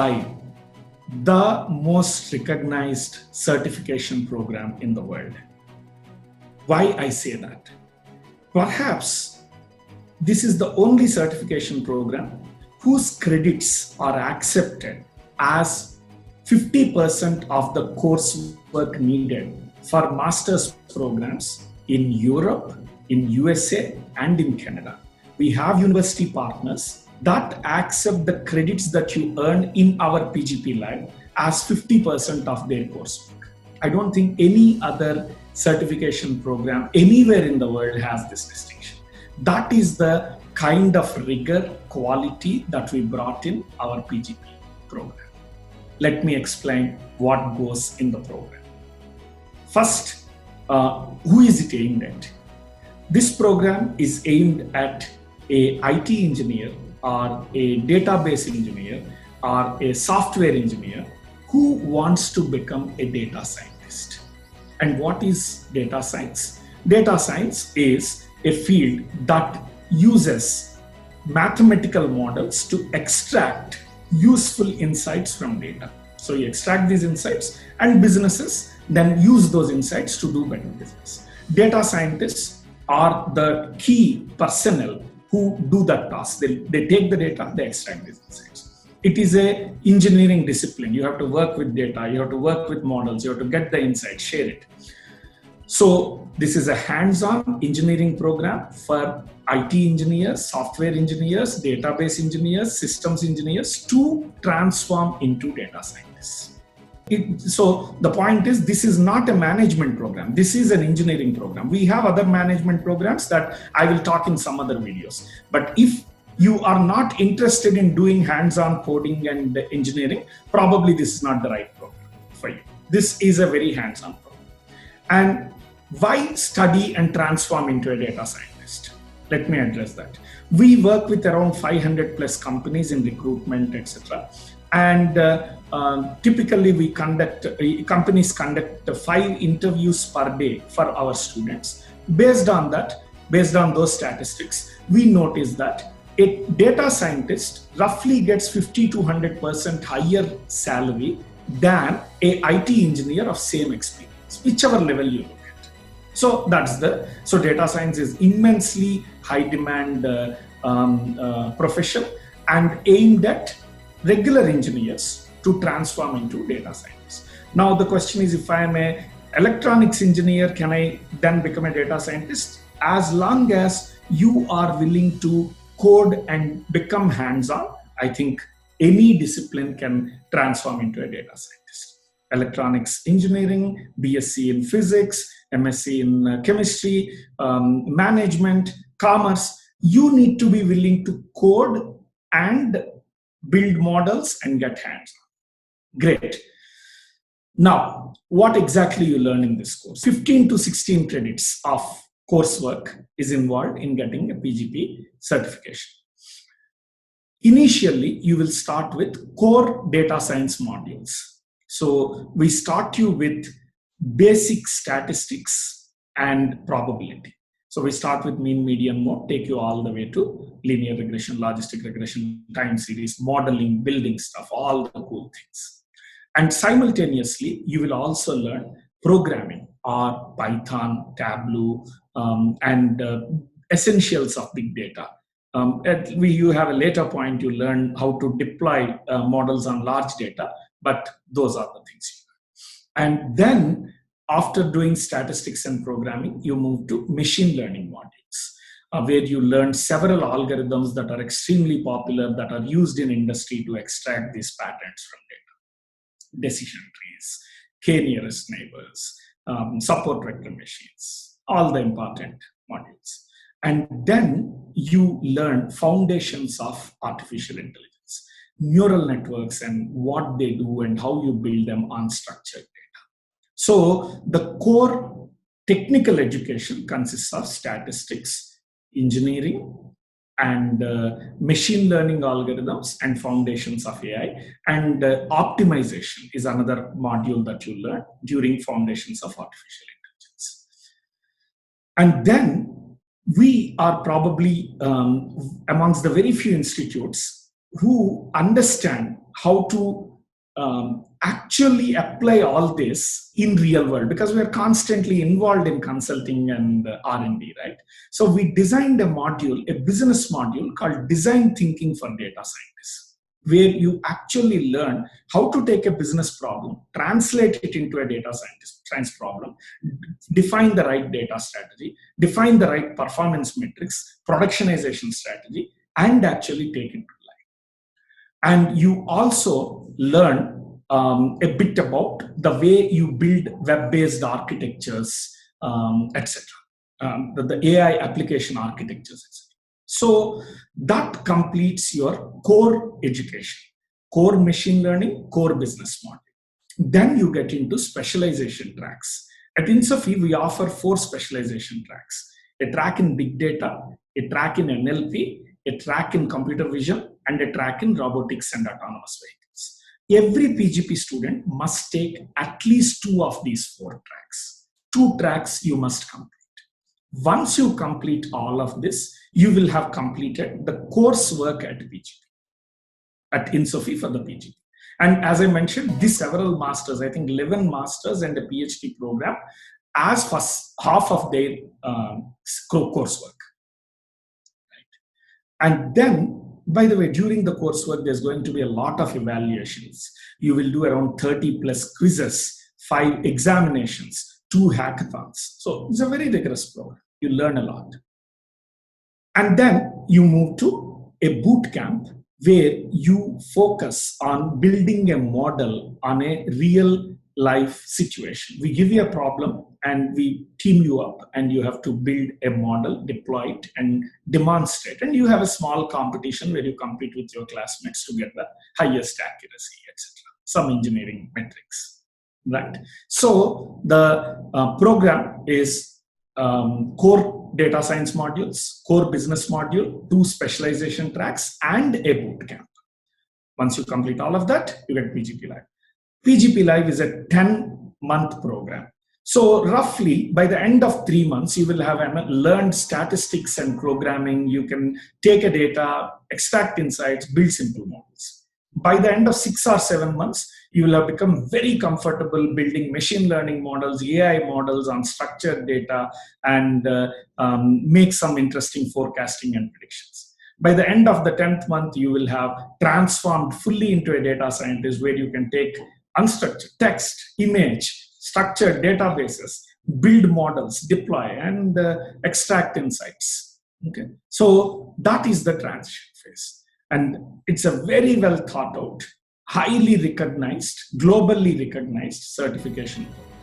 by the most recognized certification program in the world. Why I say that? Perhaps this is the only certification program whose credits are accepted as 50% of the coursework needed for master's programs in Europe, in USA, and in Canada. We have university partners that accept the credits that you earn in our PGP lab as 50% of their coursework. I don't think any other certification program anywhere in the world has this distinction. That is the kind of rigor, quality that we brought in our PGP program. Let me explain what goes in the program. First, who is it aimed at? This program is aimed at a IT engineer or a database engineer or a software engineer who wants to become a data scientist. And what is data science? Data science is a field that uses mathematical models to extract useful insights from data. So you extract these insights and businesses then use those insights to do better business. Data scientists are the key personnel who do that task. They take the data, they extract these insights. It is an engineering discipline. You have to work with data, you have to work with models, you have to get the insights, share it. So this is a hands-on engineering program for IT engineers, software engineers, database engineers, systems engineers to transform into data scientists. So the point is, this is not a management program. This is an engineering program. We have other management programs that I will talk in some other videos. But if you are not interested in doing hands-on coding and engineering, probably this is not the right program for you. This is a very hands-on program. And why study and transform into a data scientist? Let me address that. We work with around 500 plus companies in recruitment, etc. And typically companies conduct 5 interviews per day for our students. Based on those statistics, we notice that a data scientist roughly gets 50 to 100% higher salary than a IT engineer of same experience, whichever level you look at. So so data science is immensely high demand profession and aimed at regular engineers to transform into data scientists. Now the question is, if I am an electronics engineer, can I then become a data scientist? As long as you are willing to code and become hands-on, I think any discipline can transform into a data scientist. Electronics engineering, BSc in physics, MSc in chemistry, management, commerce, you need to be willing to code and build models and get hands-on. Great. Now, what exactly you learn in this course? 15 to 16 credits of coursework is involved in getting a PGP certification. Initially, you will start with core data science modules. So we start you with basic statistics and probability. So we start with mean, median, mode, take you all the way to linear regression, logistic regression, time series, modeling, building stuff, all the cool things. And simultaneously, you will also learn programming or Python, Tableau, and essentials of big data. You have a later point, you learn how to deploy models on large data, but those are the things you learn. And then after doing statistics and programming, you move to machine learning modules, where you learn several algorithms that are extremely popular, that are used in industry to extract these patterns from data. Decision trees, k-nearest neighbors, support vector machines, all the important modules. And then you learn foundations of artificial intelligence, neural networks and what they do and how you build them on structured data. So the core technical education consists of statistics, engineering, and machine learning algorithms and foundations of AI. And optimization is another module that you learn during foundations of artificial intelligence. And then we are probably amongst the very few institutes who understand how to actually apply all this in real world, because we are constantly involved in consulting and R&D, right? So we designed a module, a business module called Design Thinking for Data Scientists, where you actually learn how to take a business problem, translate it into a data science problem, define the right data strategy, define the right performance metrics, productionization strategy, and actually take it to life. And you also learn a bit about the way you build web-based architectures, etc. The AI application architectures, etc. So that completes your core education, core machine learning, core business model. Then you get into specialization tracks. At INSOFE, we offer 4 specialization tracks: a track in big data, a track in NLP, a track in computer vision, and a track in robotics and autonomous vehicles. Every PGP student must take at least 2 of these 4 tracks. 2 tracks you must complete. Once you complete all of this, you will have completed the coursework at PGP, at INSOFE for the PGP. And as I mentioned, these several masters, I think 11 masters and a PhD program, as first half of their coursework. And then, by the way, during the coursework, there's going to be a lot of evaluations. You will do around 30 plus quizzes, 5 examinations, 2 hackathons. So it's a very rigorous program. You learn a lot. And then you move to a boot camp where you focus on building a model on a real life situation. We give you a problem and we team you up, and you have to build a model, deploy it, and demonstrate. And you have a small competition where you compete with your classmates to get the highest accuracy, etc. Some engineering metrics, right? So the program is core data science modules, core business module, 2 specialization tracks, and a boot camp. Once you complete all of that, you get PGP Live. PGP Live is a 10-month program. So roughly by the end of 3 months, you will have learned statistics and programming. You can take a data, extract insights, build simple models. By the end of 6 or 7 months, you will have become very comfortable building machine learning models, AI models on structured data, and make some interesting forecasting and predictions. By the end of the 10th month, you will have transformed fully into a data scientist, where you can take unstructured text, image, structured databases, build models, deploy, and extract insights. Okay, so that is the transition phase. And it's a very well thought out, highly recognized, globally recognized certification program.